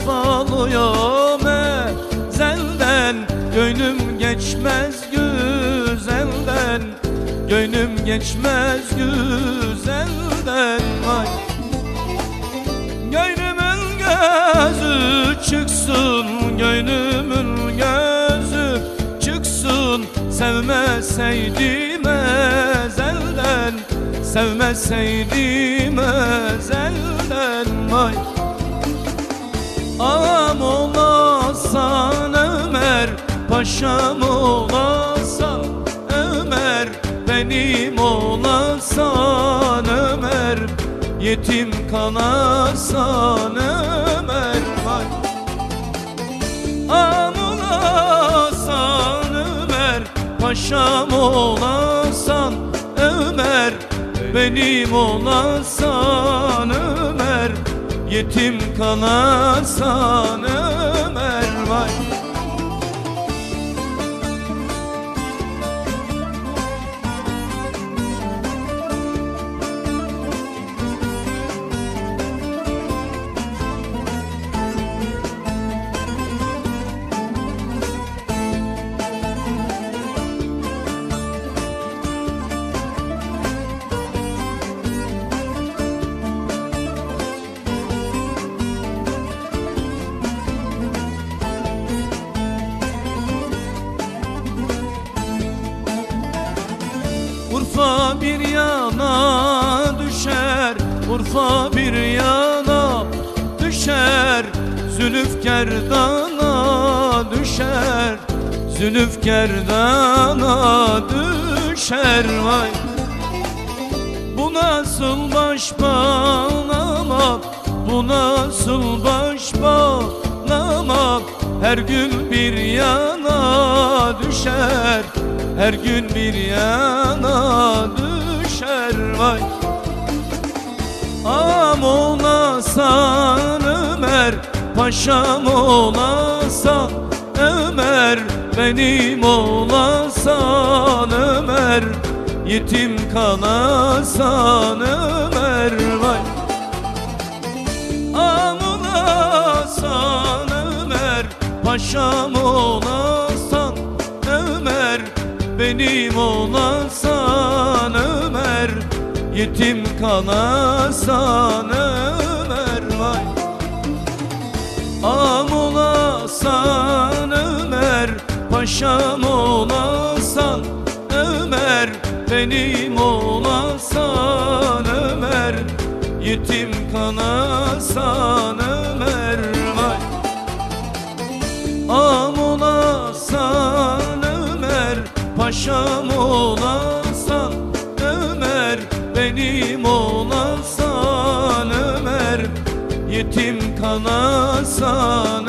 vefalıyım ezelden. Gönlüm geçmez güzelden, gönlüm geçmez güzelden. Vay. Gönlümün gözü çıksın, gönlümün gözü çıksın. Sevmeseydim ezelden, sevmeseydim ezelden. Vay. Ağam olasan Ömer, paşam olasan Ömer, benim olasan Ömer, yetim kalasan Ömer. Vay. Ağam olasan Ömer, paşam olasan Ömer, benim olasan Ömer, yetim kalasan Ömer. Vay. Urfa bir yana düşer, Urfa bir yana düşer, Zülüfkerdana düşer, Zülüfkerdana düşer. Vay. Bu nasıl baş bağlamak, bu nasıl baş bağlamak, her gün bir yana düşer, her gün bir yana düşer. Vay. Ağam olasan Ömer, paşam olasan Ömer, benim olasan Ömer, yetim kalasan Ömer. Vay. Ağam olasan Ömer, paşam olasan Ömer, benim olasan Ömer, yetim kalasan Ömer. Vay. Ağam olasan Ömer, paşam olasan Ömer, benim olasan Ömer, yetim kalasan Ömer. Vay. Ağam olasan Ömer, paşam olasan Ömer, benim olasan Ömer, yetim kalasan